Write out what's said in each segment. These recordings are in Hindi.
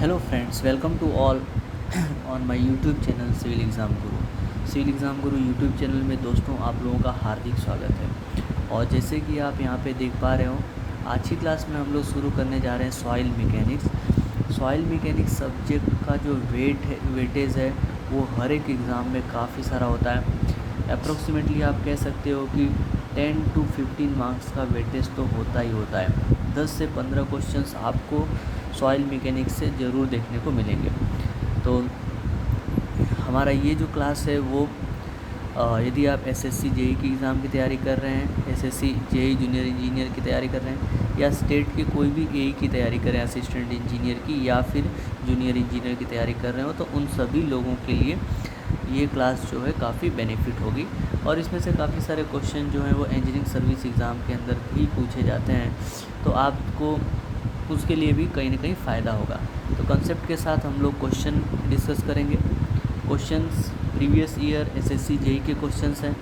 Hello friends, welcome to all on my YouTube channel civil exam Guru. Civil exam Guru YouTube channel में दोस्तों आप लोगों का हार्दिक स्वागत है। और जैसे कि आप यहां पे देख पा रहे हो, आज की क्लास में हम लोग शुरू करने जा रहे हैं soil mechanics. Soil mechanics subject का जो वेटेज है वो हर एक एग्ज़ाम में काफ़ी सारा होता है। अप्रोक्सीमेटली आप कह सकते हो कि 10 to 15 मार्क्स का वेटेज तो होता ही होता है। 10 से 15 क्वेश्चंस आपको सॉइल मैकेनिक्स से ज़रूर देखने को मिलेंगे। तो हमारा ये जो क्लास है वो यदि आप एसएससी जेई की एग्ज़ाम की तैयारी कर रहे हैं, एसएससी जेई जूनियर इंजीनियर की तैयारी कर रहे हैं, या स्टेट के कोई भी एई की तैयारी कर रहे हैं असिस्टेंट इंजीनियर की, या फिर जूनियर इंजीनियर की तैयारी कर रहे हो, तो उन सभी लोगों के लिए ये क्लास जो है काफ़ी बेनिफिट होगी। और इसमें से काफ़ी सारे क्वेश्चन जो हैं वो इंजीनियरिंग सर्विस एग्ज़ाम के अंदर भी पूछे जाते हैं, तो आपको उसके लिए भी कहीं ना कहीं फ़ायदा होगा। तो कंसेप्ट के साथ हम लोग क्वेश्चन डिस्कस करेंगे। Questions previous year SSC JE के क्वेश्चंस हैं,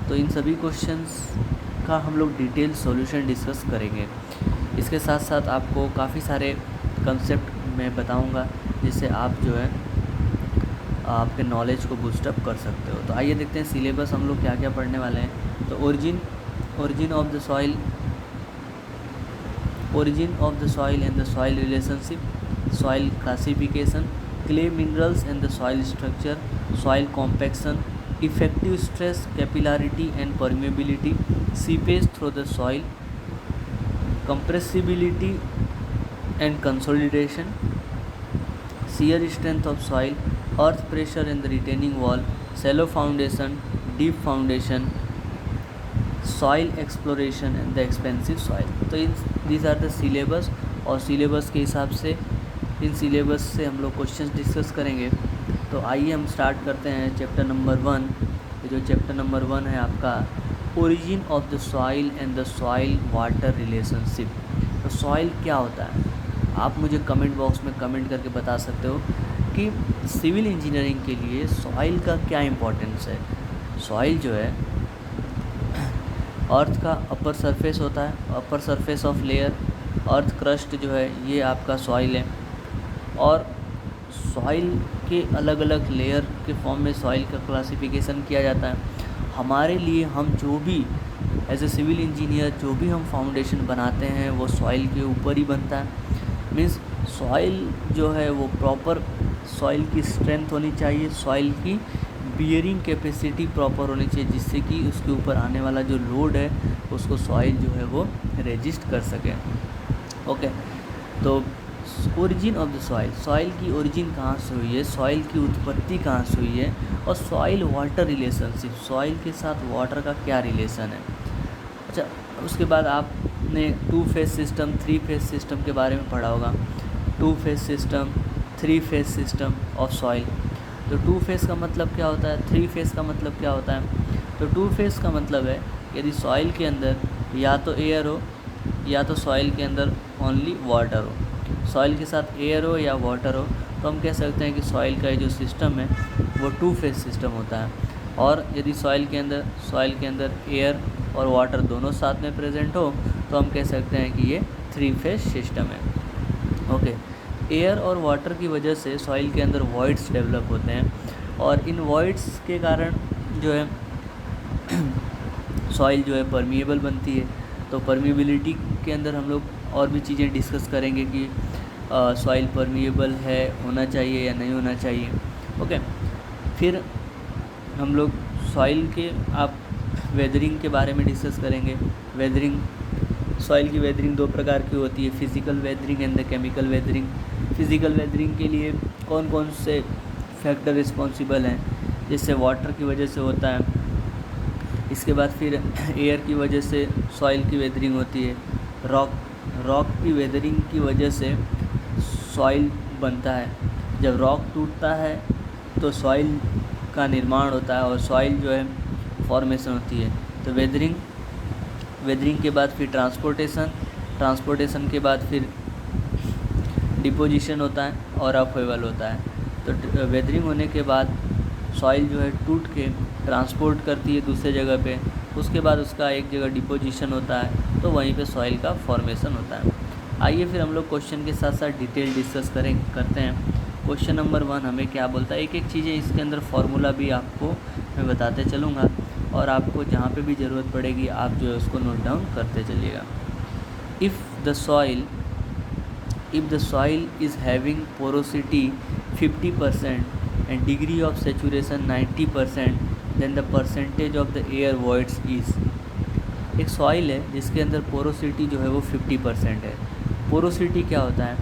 तो इन सभी क्वेश्चंस का हम लोग डिटेल सॉल्यूशन डिस्कस करेंगे। इसके साथ साथ आपको काफ़ी सारे कंसेप्ट मैं बताऊंगा, जिससे आप जो है आपके नॉलेज को बूस्टअप कर सकते हो। तो आइए देखते हैं सिलेबस हम लोग क्या क्या पढ़ने वाले हैं। तो origin of the soil, origin of the soil and the soil relationship, soil classification, clay minerals and the soil structure, soil compaction, effective stress, capillarity and permeability, seepage through the soil, compressibility and consolidation, shear strength of soil, earth pressure in the retaining wall, shallow foundation, deep foundation, soil exploration and the expensive soil. तो इन दीज आर द सिलेबस, और सिलेबस के हिसाब से इन सिलेबस से हम लोग क्वेश्चंस डिस्कस करेंगे। तो आइए हम स्टार्ट करते हैं चैप्टर नंबर 1। ये जो चैप्टर नंबर 1 है आपका, origin of the soil and the soil water relationship. तो सॉइल क्या होता है, आप मुझे कमेंट बॉक्स में कमेंट करके बता सकते हो कि सिविल इंजीनियरिंग के लिए सॉइल का क्या इम्पोर्टेंस है। सॉइल जो है अर्थ का अपर सरफेस होता है, upper surface of layer, earth crust जो है ये आपका सॉइल है। और सॉइल के अलग अलग लेयर के फॉर्म में सॉइल का क्लासिफिकेशन किया जाता है। हमारे लिए हम जो भी एज ए सिविल इंजीनियर जो भी हम फाउंडेशन बनाते हैं वो सॉइल के ऊपर ही बनता है। मीन्स सॉइल जो है वो प्रॉपर सॉइल की स्ट्रेंथ होनी चाहिए, सॉइल की बियरिंग कैपेसिटी प्रॉपर होनी चाहिए, जिससे कि उसके ऊपर आने वाला जो लोड है उसको सॉइल जो है वो रेजिस्ट कर सके। ओके, तो origin of the soil, soil की ओरिजिन कहाँ से हुई है, सॉइल की उत्पत्ति कहाँ से हुई है, और सॉइल वाटर रिलेशनशिप, सॉइल के साथ वाटर का क्या रिलेशन है। अच्छा, उसके बाद आपने 2 फेज सिस्टम 3 फेज सिस्टम के बारे में पढ़ा होगा। 2 phase system, 3 phase system of soil. तो 2 फेज़ का मतलब क्या होता है, 3 फेज़ का मतलब क्या होता है। तो 2 फेज़ का मतलब है यदि सॉइल के अंदर या तो एयर हो, या तो सॉइल के अंदर ओनली वाटर हो। सॉइल के साथ एयर हो या वाटर हो, तो हम कह सकते हैं कि सॉइल का जो सिस्टम है वो 2 फेज़ सिस्टम होता है। और यदि सॉइल के अंदर एयर और वाटर दोनों साथ में प्रेजेंट हो, तो हम कह सकते हैं कि ये 3 फेज़ सिस्टम है। ओके, एयर और वाटर की वजह से सॉइल के अंदर वॉइड्स डेवलप होते हैं, और इन वॉइड्स के कारण जो है सॉइल जो है परमिएबल बनती है। तो परमिएबिलिटी के अंदर हम लोग और भी चीज़ें डिस्कस करेंगे कि सॉइल परमिएबल है, होना चाहिए या नहीं होना चाहिए। ओके, फिर हम लोग सॉइल के वेदरिंग के बारे में डिस्कस करेंगे। वेदरिंग, सॉइल की वेदरिंग 2 प्रकार की होती है, physical weathering and the chemical weathering. Physical weathering के लिए कौन कौन से फैक्टर रिस्पॉन्सिबल हैं, जिससे वाटर की वजह से होता है। इसके बाद फिर एयर की वजह से सॉइल की वेदरिंग होती है। रॉक की वेदरिंग की वजह से सॉइल बनता है। जब रॉक टूटता है तो सॉइल का निर्माण होता है, और सॉइल जो है फॉर्मेशन होती है। तो वेदरिंग के बाद फिर ट्रांसपोर्टेशन के बाद फिर डिपोजिशन होता है और अपहेवल होता है। तो वेदरिंग होने के बाद सॉइल जो है टूट के ट्रांसपोर्ट करती है दूसरे जगह पे, उसके बाद उसका एक जगह डिपोजिशन होता है, तो वहीं पे सॉइल का फॉर्मेशन होता है। आइए फिर हम लोग क्वेश्चन के साथ साथ डिटेल डिस्कस करते हैं। क्वेश्चन नंबर 1 हमें क्या बोलता है, एक एक चीज़ें इसके अंदर फार्मूला भी आपको मैं बताते चलूँगा और आपको जहाँ पे भी ज़रूरत पड़ेगी आप जो है उसको नोट डाउन करते चलिएगा। If the soil is having porosity 50% and degree of saturation 90%, then the percentage of the air voids is। एक सॉइल है जिसके अंदर पोरोसिटी जो है वो 50% है। पोरोसिटी क्या होता है,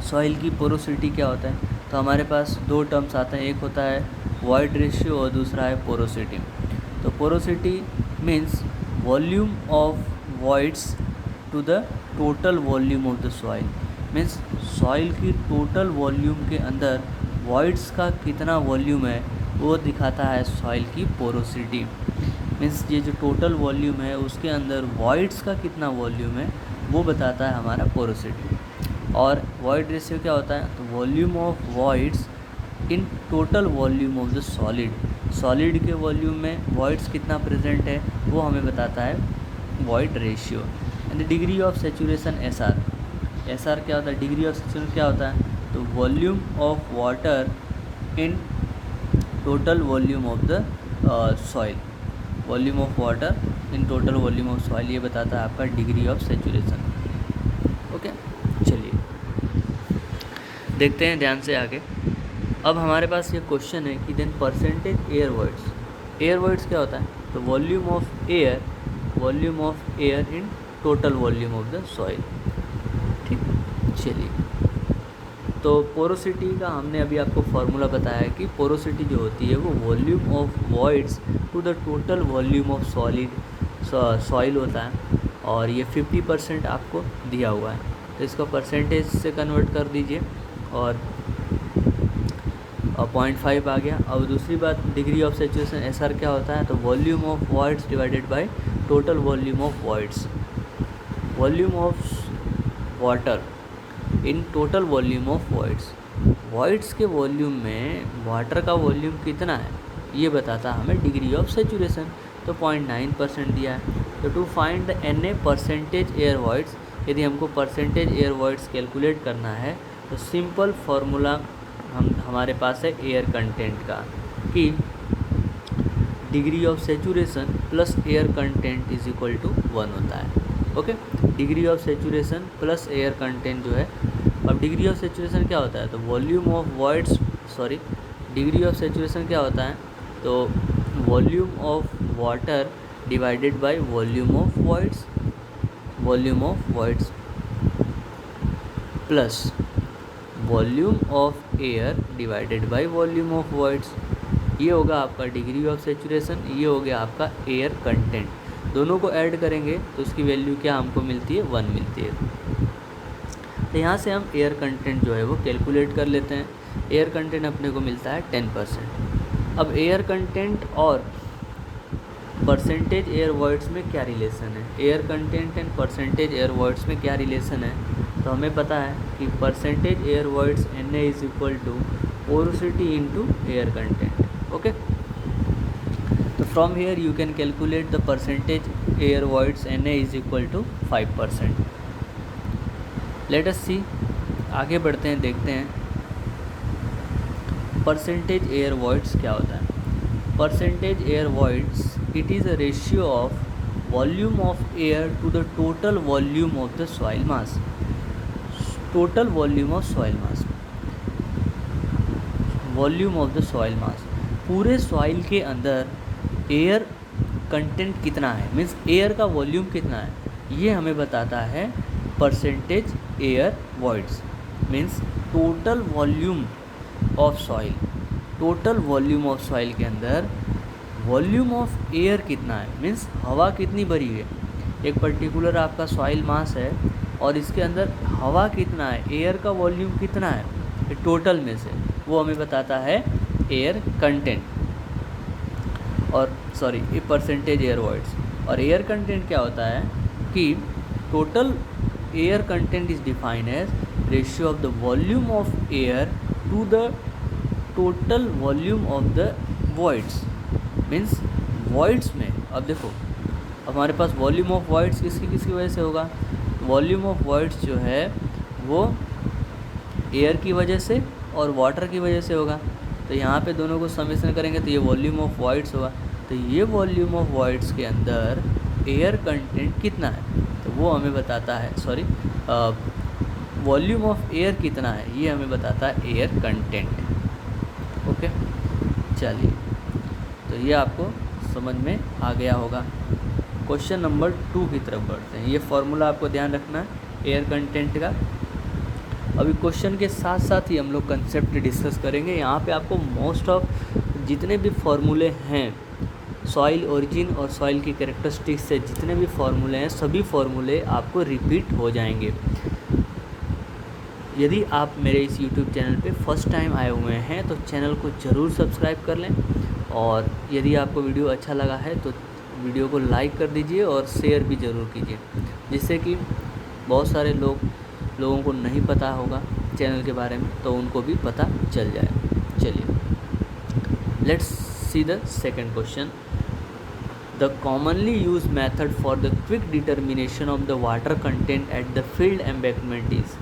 सॉइल की पोरोसिटी क्या होता है, तो हमारे पास दो टर्म्स आते हैं, एक होता है वॉइड रेशियो और दूसरा है पोरोसिटी। तो porosity means volume of voids to the total volume of the soil, means soil की टोटल वॉल्यूम के अंदर वॉइड्स का कितना वॉल्यूम है वो दिखाता है सॉइल की पोरोसिटी। मीन्स ये जो टोटल वॉल्यूम है उसके अंदर वॉइड्स का कितना वॉल्यूम है वो बताता है हमारा पोरोसिटी। और वॉइड रेशियो क्या होता है, तो volume of voids in total volume of the solid, solid के वॉल्यूम में वॉइड्स कितना प्रेजेंट है वो हमें बताता है void ratio. And degree of saturation S R क्या होता है, डिग्री ऑफ सेचुरेशन क्या होता है, तो volume of water in total volume of the soil, volume of water in total volume of soil, ये बताता है आपका डिग्री ऑफ सेचुरेशन। ओके, चलिए देखते हैं ध्यान से आगे। अब हमारे पास ये क्वेश्चन है कि देन परसेंटेज एयर वॉइड्स क्या होता है, तो volume of air in total volume of the soil. ठीक, चलिए तो पोरोसिटी का हमने अभी आपको फार्मूला बताया कि पोरोसिटी जो होती है वो volume of voids to the total volume of soil होता है, और ये 50% आपको दिया हुआ है, तो इसको परसेंटेज से कन्वर्ट कर दीजिए और 0.5 आ गया। अब दूसरी बात, degree of saturation S R क्या होता है, तो volume of voids divided by total volume of voids, volume of water in total volume of voids के वॉल्यूम में वाटर का वॉल्यूम कितना है ये बताता है हमें डिग्री ऑफ सेचुरेशन, तो 0.9% दिया है। तो to find the N A percentage air voids, यदि हमको परसेंटेज एयर वॉइड्स कैलकुलेट करना है तो सिंपल फार्मूला हमारे पास है एयर कंटेंट का, कि degree of saturation plus air content is equal to 1 होता है। Okay, degree of saturation plus air content जो है, अब डिग्री ऑफ सेचुरेशन क्या होता है, तो volume of voids degree of saturation क्या होता है, तो volume of water divided by volume of voids plus volume of air divided by volume of voids, ये होगा आपका डिग्री ऑफ सेचुरेशन, ये हो गया आपका एयर कंटेंट। दोनों को ऐड करेंगे तो उसकी वैल्यू क्या हमको मिलती है, 1 मिलती है। तो यहाँ से हम एयर कंटेंट जो है वो कैलकुलेट कर लेते हैं। एयर कंटेंट अपने को मिलता है 10%। अब एयर कंटेंट और परसेंटेज एयर वॉइड्स में क्या रिलेशन है, air content and percentage air voids में क्या रिलेशन है, तो हमें पता है कि percentage air voids N A is equal to porosity into air content. Okay, तो from here you can calculate the percentage air voids N A is equal to 5%। Let us see, आगे बढ़ते हैं, देखते हैं परसेंटेज एयर वॉइड्स क्या होता है। Percentage air voids, it is a ratio of volume of air to the total volume of the soil mass, total volume of soil mass, volume of the soil mass, पूरे सॉइल के अंदर एयर कंटेंट कितना है, मीन्स एयर का वॉल्यूम कितना है, ये हमें बताता है percentage air voids. Means total volume of soil, total volume of soil के अंदर वॉल्यूम ऑफ एयर कितना है, मीन्स हवा कितनी भरी है। एक पर्टिकुलर आपका सॉइल मास है और इसके अंदर हवा कितना है, एयर का वॉल्यूम कितना है टोटल में से, वो हमें बताता है एयर कंटेंट, और ये परसेंटेज एयर वॉइड्स। और एयर कंटेंट क्या होता है कि total air content is defined as ratio of the volume of air to the total volume of the voids. Means voids में, अब देखो हमारे पास वॉल्यूम ऑफ वॉइड्स किसकी वजह से होगा, वॉल्यूम ऑफ वॉइड्स जो है वो एयर की वजह से और वाटर की वजह से होगा। तो यहाँ पे दोनों को समेशन करेंगे तो ये वॉल्यूम ऑफ वॉइड्स होगा। तो ये वॉल्यूम ऑफ वॉइड्स के अंदर एयर कंटेंट कितना है, तो वो हमें बताता है, सॉरी, वॉल्यूम ऑफ एयर कितना है ये हमें बताता है एयर कंटेंट। ओके, चलिए, तो ये आपको समझ में आ गया होगा। क्वेश्चन नंबर 2 की तरफ बढ़ते हैं। ये फॉर्मूला आपको ध्यान रखना है एयर कंटेंट का। अभी क्वेश्चन के साथ साथ ही हम लोग कंसेप्ट डिस्कस करेंगे। यहाँ पे आपको मोस्ट ऑफ जितने भी फॉर्मूले हैं, सॉइल ओरिजिन और सॉइल की कैरेक्टरिस्टिक्स से जितने भी फॉर्मूले हैं, सभी फॉर्मूले आपको रिपीट हो जाएंगे। यदि आप मेरे इस YouTube चैनल पे फर्स्ट टाइम आए हुए हैं तो चैनल को ज़रूर सब्सक्राइब कर लें, और यदि आपको वीडियो अच्छा लगा है तो वीडियो को लाइक कर दीजिए और शेयर भी ज़रूर कीजिए, जिससे कि बहुत सारे लोगों को नहीं पता होगा चैनल के बारे में, तो उनको भी पता चल जाए। चलिए, let's see the second question. The commonly use method for the quick determination of the water content at the field embankment is.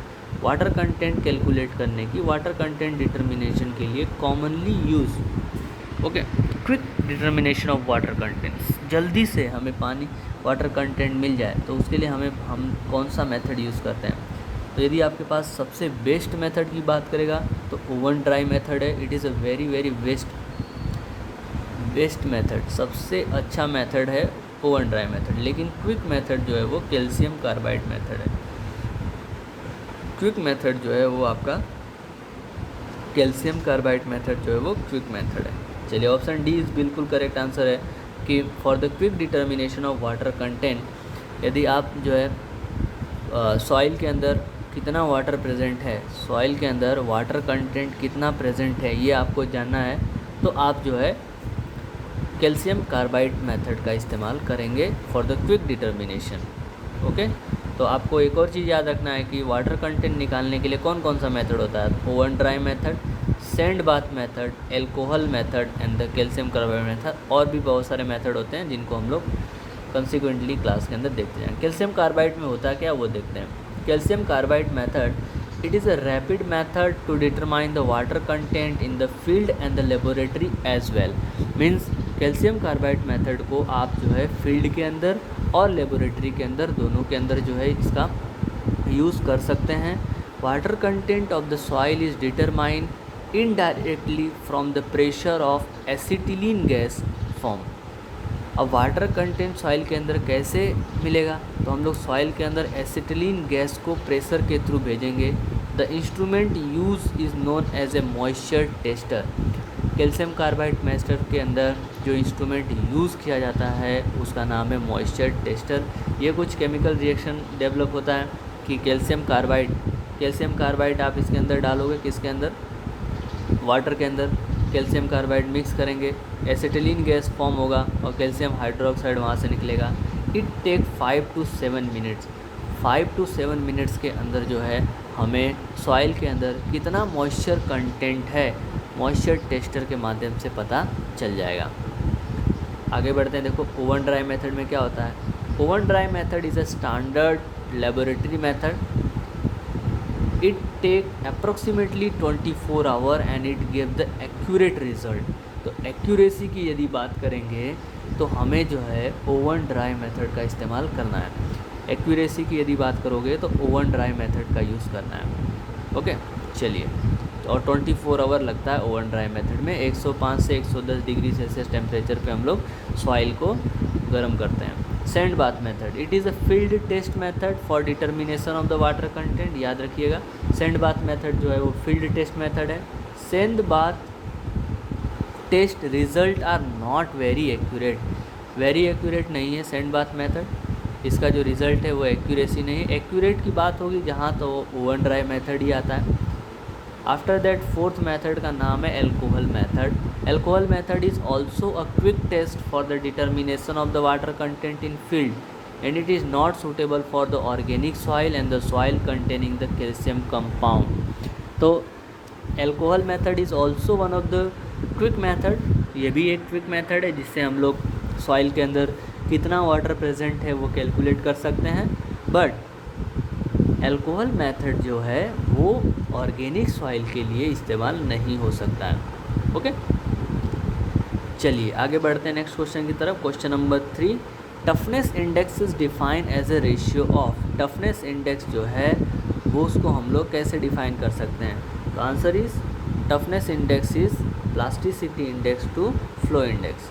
Water content calculate करने की, वाटर कंटेंट डिटर्मिनेशन के लिए commonly use, okay, quick determination of water contents, जल्दी से हमें पानी वाटर कंटेंट मिल जाए तो उसके लिए हम कौन सा मेथड यूज़ करते हैं। तो यदि आपके पास सबसे बेस्ट मेथड की बात करेगा तो ओवन ड्राई मेथड है। It is a very best method, सबसे अच्छा मेथड है ओवन ड्राई मेथड। लेकिन क्विक मेथड जो है वो कैल्शियम कार्बाइड मेथड है। क्विक मेथड जो है वो आपका कैल्शियम कार्बाइड मेथड जो है वो क्विक मेथड है। चलिए, ऑप्शन डी इज़ बिल्कुल करेक्ट आंसर है कि for the quick determination of water content, यदि आप जो है सॉइल के अंदर कितना वाटर प्रेजेंट है, सॉइल के अंदर वाटर कंटेंट कितना प्रेजेंट है ये आपको जानना है, तो आप जो है कैल्शियम कार्बाइड मेथड का इस्तेमाल करेंगे for the quick determination. Okay, तो आपको एक और चीज़ याद रखना है कि वाटर कंटेंट निकालने के लिए कौन कौन सा मेथड होता है। Oven dry method, sand bath method, alcohol method and the calcium carbide method, और भी बहुत सारे मेथड होते हैं जिनको हम लोग कंसिक्वेंटली क्लास के अंदर देखते हैं। कैल्शियम कार्बाइड में होता है क्या, वो देखते हैं। Calcium carbide method, it is a rapid method to determine the water content in the field and the laboratory as well. Means calcium carbide method को आप जो है फील्ड के अंदर और लेबोरेटरी के अंदर, दोनों के अंदर जो है इसका यूज़ कर सकते हैं। Water content of the soil is determine indirectly from the pressure of acetylene gas form. अब वाटर कंटेंट सॉइल के अंदर कैसे मिलेगा, तो हम लोग सॉइल के अंदर एसिटिलीन गैस को प्रेशर के थ्रू भेजेंगे। The instrument use is known as a moisture tester. Calcium carbide method के अंदर जो इंस्ट्रूमेंट यूज़ किया जाता है उसका नाम है मॉइस्चर टेस्टर। ये कुछ केमिकल रिएक्शन डेवलप होता है कि कैल्शियम कार्बाइड आप इसके अंदर डालोगे, किसके अंदर, वाटर के अंदर, कैल्शियम कार्बाइड मिक्स करेंगे, एसिटिलीन गैस फॉर्म होगा और कैल्शियम हाइड्रोक्साइड वहाँ से निकलेगा। It take 5 to 7 minutes. 5 to 7 minutes के अंदर जो है हमें सॉइल के अंदर कितना मॉइस्चर कंटेंट है, मॉइस्चर टेस्टर के माध्यम से पता चल जाएगा। आगे बढ़ते हैं। देखो, ओवन ड्राई मेथड में क्या होता है। Oven dry method is a standard laboratory method. It take approximately 24 hour and it give the accurate result. तो एक्यूरेसी की यदि बात करेंगे तो हमें जो है ओवन ड्राई मेथड का इस्तेमाल करना है। एक्यूरेसी की यदि बात करोगे तो ओवन ड्राई मेथड का यूज़ करना है। ओके, चलिए, और 24 आवर लगता है ओवन ड्राई मेथड में। 105 से 110 डिग्री सेल्सियस टेम्परेचर पे हम लोग सॉइल को गर्म करते हैं। Sand bath method, it is a field test method for determination of the water content. याद रखिएगा, सैंड बाथ मेथड जो है वो फील्ड टेस्ट मेथड है। Sand bath test result are not very accurate नहीं है सैंड बाथ मेथड। इसका जो रिज़ल्ट है वो एक्यूरेसी नहीं है। एक्यूरेट की बात होगी जहाँ तो ओवन ड्राई मेथड ही आता है। आफ्टर दैट फोर्थ मेथड का नाम है alcohol method. Alcohol method is also a quick test for the determination of the water content in field and it is not suitable for the organic soil and the soil containing the calcium compound. तो alcohol method is also one of the quick method. ये भी एक क्विक मेथड है जिससे हम लोग सॉइल के अंदर कितना वाटर प्रेजेंट है वो कैलकुलेट कर सकते हैं। बट अल्कोहल मेथड जो है वो ऑर्गेनिक सॉइल के लिए इस्तेमाल नहीं हो सकता है। ओके, चलिए आगे बढ़ते हैं नेक्स्ट क्वेश्चन की तरफ। Question number 3, toughness index is define as a ratio of. Toughness index जो है वो उसको हम लोग कैसे डिफाइन कर सकते हैं? तो answer is toughness index is plasticity index to flow index.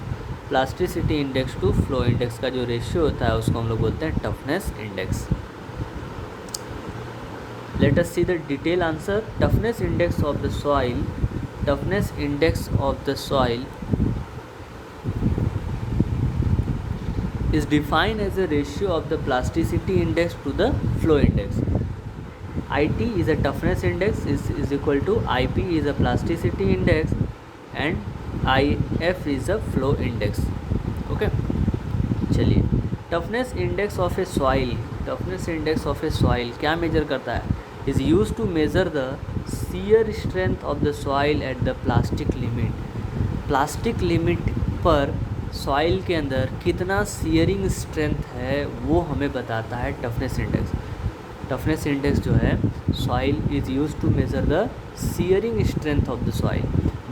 Plasticity index to flow index का जो रेशियो होता है उसको हम लोग बोलते हैं toughness index. Let us see the detailed answer. Toughness index of the soil. Toughness index of the soil is defined as a ratio of the plasticity index to the flow index. IT is a toughness index is equal to IP is a plasticity index and IF is a flow index. Okay. चलिए, toughness index of a soil. Toughness index of a soil क्या मेजर करता है? Is use to measure the shear strength of the soil at the plastic limit. Plastic limit पर सॉइल के अंदर कितना सीयरिंग स्ट्रेंथ है वो हमें बताता है टफनेस इंडेक्स। टफनेस इंडेक्स जो है soil is use to measure the shearing strength of the soil.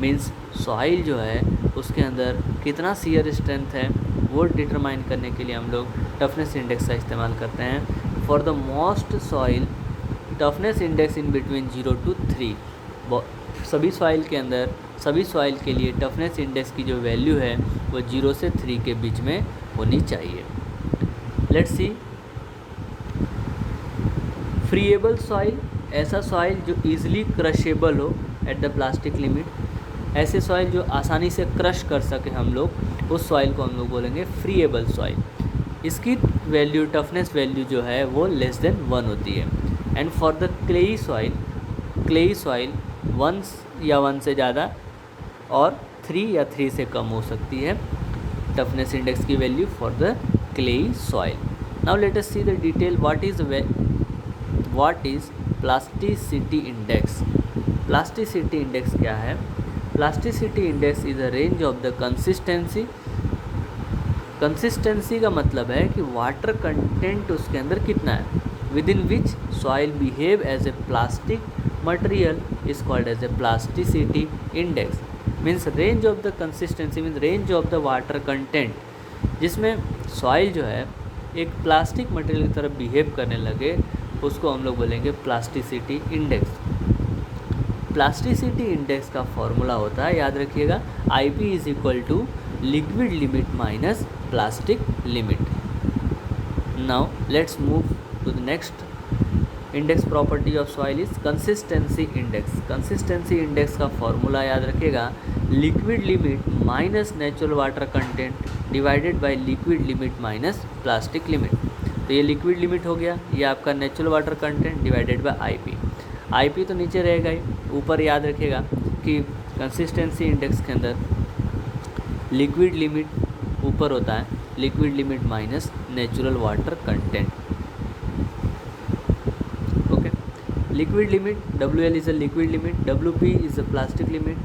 Means soil जो है उसके अंदर कितना सीयर स्ट्रेंथ है वो डिटरमाइन करने के लिए हम लोग टफनेस इंडेक्स का इस्तेमाल करते हैं। For the most soil toughness index in between 0 to 3। सभी सॉइल के अंदर सभी सॉइल के लिए टफनेस इंडेक्स की जो वैल्यू है वो 0 से 3 के बीच में होनी चाहिए। लेट्स सी, फ्रीएबल सॉइल, ऐसा सॉइल जो ईजिली क्रशेबल हो एट द प्लास्टिक लिमिट। ऐसे सॉइल जो आसानी से क्रश कर सके हम लोग, उस सॉइल को हम लोग बोलेंगे फ्रीएबल सॉइल। इसकी वैल्यू टफनेस वैल्यू जो है वो लेस देन 1 होती है। And for the clayey soil 1 या 1 से ज़्यादा और 3 या 3 से कम हो सकती है टफनेस इंडेक्स की value for the clayey soil. Now let us see the detail what is plasticity index. Plasticity index क्या है? Plasticity index is a range of the consistency. Consistency का मतलब है कि वाटर कंटेंट उसके अंदर कितना है, within which soil behave as a plastic material is called as a plasticity index. Means range of the consistency means range of the water content, जिसमें सॉइल जो है एक प्लास्टिक मटेरियल की तरफ बिहेव करने लगे, उसको हम लोग बोलेंगे प्लास्टिसिटी इंडेक्स। प्लास्टिसिटी इंडेक्स का फॉर्मूला होता है, याद रखिएगा, IP is equal to liquid limit minus plastic limit. Now let's move to the next index property of soil is consistency index. Consistency index का फॉर्मूला याद रखिएगा, liquid limit minus natural water content divided by liquid limit minus plastic limit. तो ये लिक्विड लिमिट हो गया, ये आपका natural water content divided by IP। IP तो नीचे रहेगा ही, ऊपर याद रखिएगा कि कंसिस्टेंसी इंडेक्स के अंदर लिक्विड लिमिट ऊपर होता है, liquid limit minus natural water content. Okay, liquid limit WL is a liquid limit, WP is a plastic limit,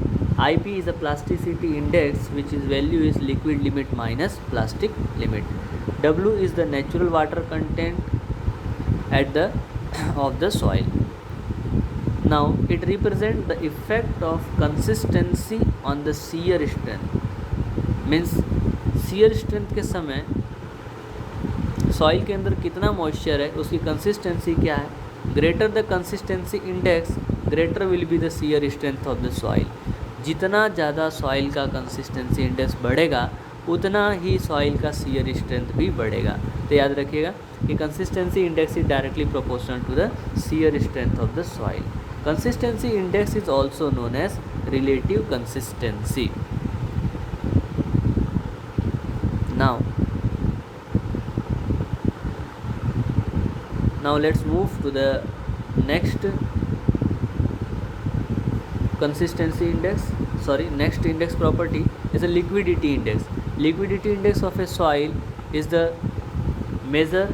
IP is a plasticity index which is value is liquid limit minus plastic limit. W is the natural water content at the of the soil. Now it represents the effect of consistency on the shear strength. Means shear strength के समय सॉइल के अंदर कितना मॉइस्चर है उसकी कंसिस्टेंसी क्या है। Greater the consistency index greater will be the shear strength of the soil. जितना ज़्यादा सॉइल का कंसिस्टेंसी इंडेक्स बढ़ेगा उतना ही सॉइल का shear strength भी बढ़ेगा। तो याद रखिएगा कि consistency index is directly proportional to the shear strength of the soil. Consistency index is also known as relative consistency. Now let's move to the next consistency index. Next index property is a liquidity index. Liquidity index of a soil is the measure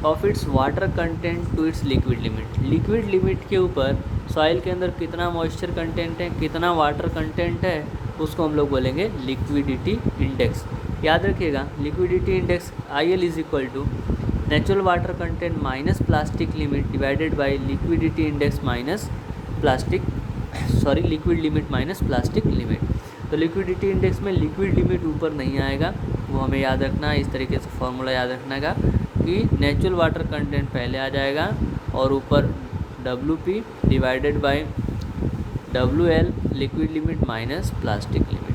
of its water content to its liquid limit. Liquid limit के ऊपर सॉइल के अंदर कितना मॉइस्चर कंटेंट है, कितना वाटर कंटेंट है, उसको हम लोग बोलेंगे लिक्विडिटी इंडेक्स। याद रखिएगा liquidity index IL is equal to natural water content minus plastic limit divided by liquidity index minus liquid limit minus plastic limit. तो लिक्विडिटी इंडेक्स में लिक्विड लिमिट ऊपर नहीं आएगा, वो हमें याद रखना है। इस तरीके से फॉर्मूला याद रखना है कि नेचुरल वाटर कंटेंट पहले आ जाएगा और ऊपर WP divided by WL liquid limit minus plastic limit.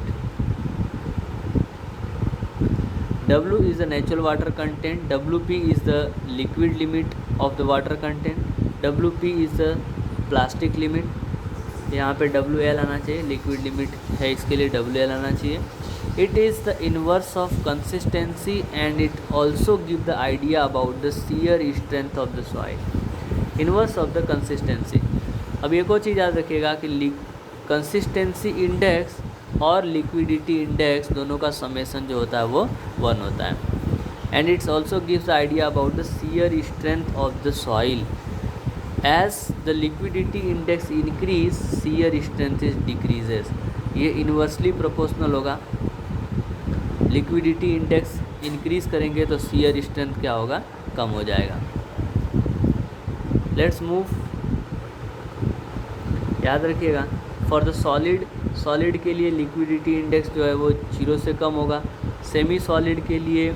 W is the natural water content, WP is the liquid limit of the water content, WP is the plastic limit। यहाँ पे WL आना चाहिए, लिक्विड लिमिट है इसके लिए WL आना चाहिए। It is the inverse of consistency and it also give the idea about the shear strength of the soil। Inverse of the consistency। अब एक और चीज़ याद रखिएगा कि कंसिस्टेंसी इंडेक्स और लिक्विडिटी इंडेक्स दोनों का समेसन जो होता है वो 1 होता है। And it's also gives the idea about the shear strength of the soil. As the liquidity index increase shear strength is decreases. ये इन्वर्सली प्रोपोर्शनल होगा। लिक्विडिटी इंडेक्स इंक्रीज करेंगे तो शियर स्ट्रेंथ क्या होगा, कम हो जाएगा। लेट्स मूव, याद रखिएगा फॉर द सॉलिड के लिए लिक्विडिटी इंडेक्स जो है वो 0 से कम होगा, सेमी सॉलिड के लिए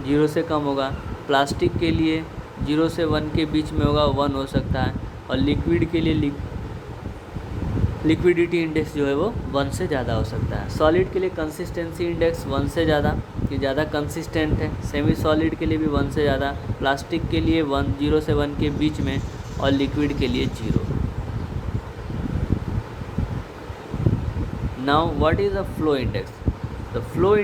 0 से कम होगा, प्लास्टिक के लिए 0 से 1 के बीच में होगा, 1 हो सकता है, और लिक्विड के लिए लिक्विडिटी इंडेक्स जो है वो 1 से ज़्यादा हो सकता है। सॉलिड के लिए कंसिस्टेंसी इंडेक्स 1 से ज़्यादा, कि ज़्यादा कंसिस्टेंट है। सेमी सॉलिड के लिए भी 1 से ज़्यादा, प्लास्टिक के लिए 0 से 1 के बीच में, और लिक्विड के लिए 0। Now what is the flow index? The flow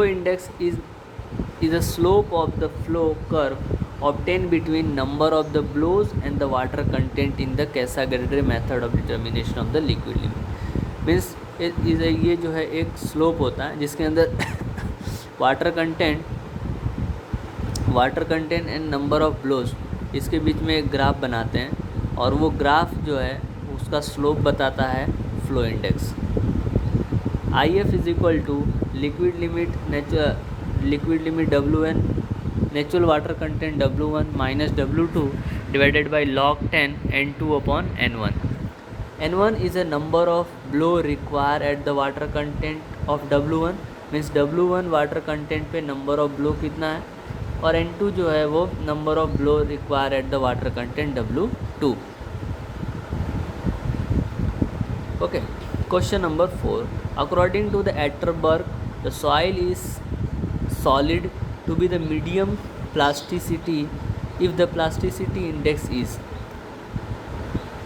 index is a slope of the flow curve obtained between number of the blows and the water content in the Cassagrande method of determination of the liquid limit। Means ये जो है एक स्लोप होता है जिसके अंदर water content and number of blows, इसके बीच में एक ग्राफ बनाते हैं और वो ग्राफ जो है उसका स्लोप बताता है flow index. IF is equal to liquid limit WN, natural water content W1 minus W2 divided by log 10 N2 upon N1। N1 is a number of blow require at the water content of W1, means W1 water content पे नंबर ऑफ ब्लो कितना है, और N2 जो है वो number of blow require at the water content W2। Okay, question number 4, according to the एटरबर्ग the soil is solid to be the medium plasticity if the plasticity index is.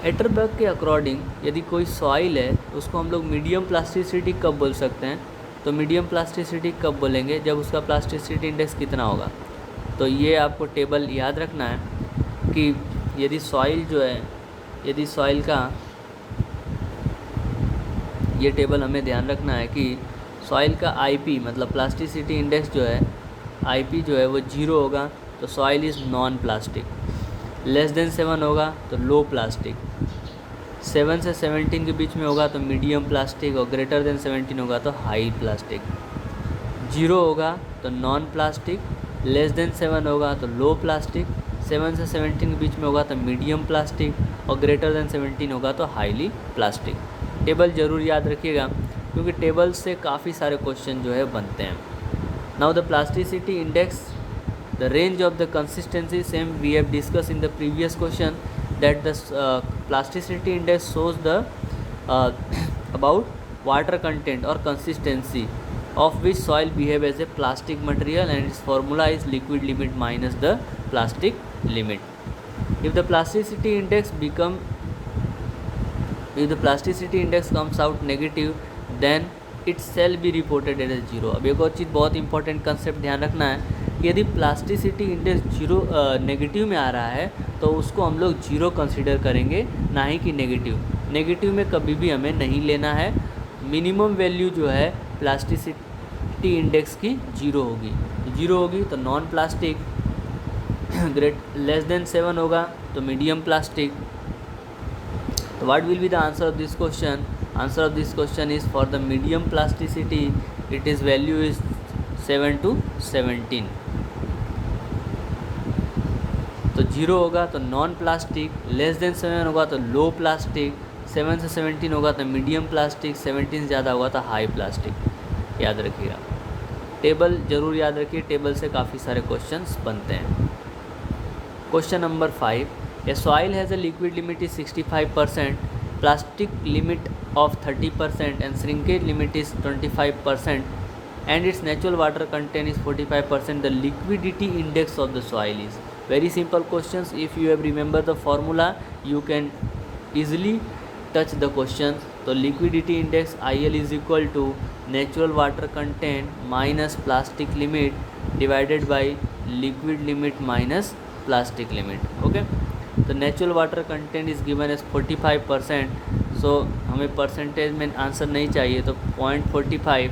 Atterberg के अकॉर्डिंग यदि कोई सॉइल है उसको हम लोग मीडियम प्लास्टिसिटी कब बोल सकते हैं, तो मीडियम प्लास्टिसिटी कब बोलेंगे, जब उसका प्लास्टिसिटी इंडेक्स कितना होगा। तो ये आपको टेबल याद रखना है कि यदि सॉइल जो है, यदि सॉइल का ये टेबल हमें ध्यान रखना है कि सॉइल का IP मतलब प्लास्टिसिटी इंडेक्स जो है, IP जो है वो 0 होगा तो soil is non plastic, less than 7 होगा तो लो प्लास्टिक, 7 से 17 के बीच में होगा तो मीडियम प्लास्टिक, और ग्रेटर देन 17 होगा तो हाई प्लास्टिक। 0 होगा तो नॉन प्लास्टिक, लेस देन 7 होगा तो लो प्लास्टिक, 7 से 17 के बीच में होगा तो मीडियम प्लास्टिक, और ग्रेटर देन 17 होगा तो हाईली प्लास्टिक। टेबल ज़रूर याद रखिएगा क्योंकि टेबल से काफ़ी सारे क्वेश्चन जो है बनते हैं। Now the plasticity index, the range of the consistency, same we have discuss in the previous question that the plasticity index shows the about water content और consistency of which soil behave as a plastic material and its formula is liquid limit minus the plastic limit. If the plasticity index comes out negative then it shall be reported as 0। अब एक और चीज़ बहुत इंपॉर्टेंट कंसेप्ट ध्यान रखना है कि यदि प्लास्टिसिटी इंडेक्स 0 नेगेटिव में आ रहा है तो उसको हम लोग 0 कंसिडर करेंगे, ना ही कि नेगेटिव में कभी भी हमें नहीं लेना है। मिनिमम वैल्यू जो है प्लास्टिसिटी इंडेक्स की 0 होगी तो नॉन प्लास्टिक, लेस देन 7 होगा तो मीडियम प्लास्टिक। तो what will be the answer of this question? Answer of this question is for the medium plasticity it is value is 7 to 17। तो 0 होगा तो नॉन प्लास्टिक, लेस देन 7 होगा तो लो प्लास्टिक, 7 से 17 होगा तो मीडियम प्लास्टिक, 17 से ज़्यादा होगा तो हाई प्लास्टिक। याद रखिएगा, टेबल ज़रूर याद रखिए, टेबल से काफ़ी सारे क्वेश्चंस बनते हैं। Question number 5, A soil has a liquid limit is 65%, plastic limit of 30% and shrinkage limit is 25% and its natural water content is 45%, the liquidity index of the soil is। Very simple questions, if you have remember the formula you can easily touch the questions। तो liquidity index IL is equal to natural water content minus plastic limit divided by liquid limit minus plastic limit। okay, तो natural water content is given as 45%, so हमें परसेंटेज में आंसर नहीं चाहिए तो 0.45,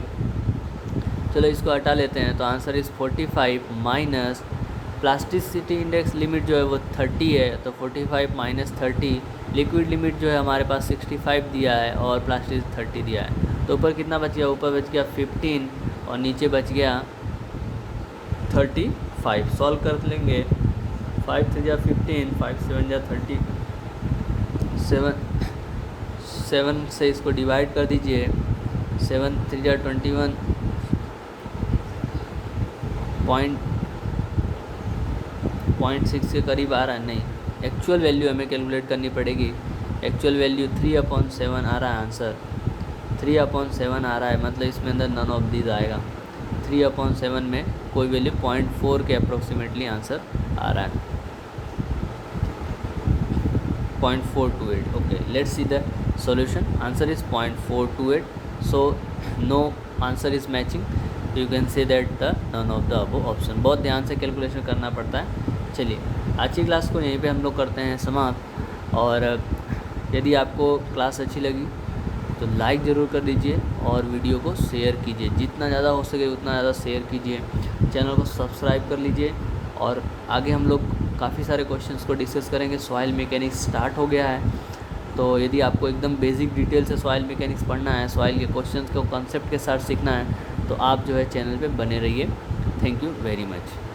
चलो इसको हटा लेते हैं। तो answer is 45 minus plasticity index limit जो है वो 30 है, तो 45 माइनस 30, लिक्विड लिमिट जो है हमारे पास 65 दिया है और प्लास्टिक 30 दिया है। तो ऊपर कितना बच गया, ऊपर बच गया 15 और नीचे बच गया 35। सॉल्व कर लेंगे, 5 3 जा 15, 5 7 जा 30, 7 से इसको डिवाइड कर दीजिए, 7 3 जा 21, 0.6 के करीब आ रहा है। नहीं, एक्चुअल वैल्यू हमें कैलकुलेट करनी पड़ेगी। एक्चुअल वैल्यू 3/7 आ रहा है, आंसर 3/7 आ रहा है, मतलब इसमें अंदर नन ऑफ दीज आएगा। 3/7 में कोई वैल्यू 0.4 के अप्रोक्सीमेटली आंसर आ रहा है, 0.428। Okay, let's see the solution. Answer is 0.428, so no answer is matching, you can say that the none of the above option. बहुत ध्यान से कैलकुलेशन करना पड़ता है। चलिए, आज की क्लास को यहीं पे हम लोग करते हैं समाप्त, और यदि आपको क्लास अच्छी लगी तो लाइक ज़रूर कर दीजिए और वीडियो को शेयर कीजिए, जितना ज़्यादा हो सके उतना ज़्यादा शेयर कीजिए। चैनल को सब्सक्राइब कर लीजिए, और आगे हम लोग काफ़ी सारे क्वेश्चंस को डिस्कस करेंगे। सॉइल मैकेनिक्स स्टार्ट हो गया है, तो यदि आपको एकदम बेसिक डिटेल से सॉइल मैकेनिक्स पढ़ना है, सॉइल के क्वेश्चंस को कॉन्सेप्ट के साथ सीखना है, तो आप जो है चैनल पे बने रहिए। Thank you very much.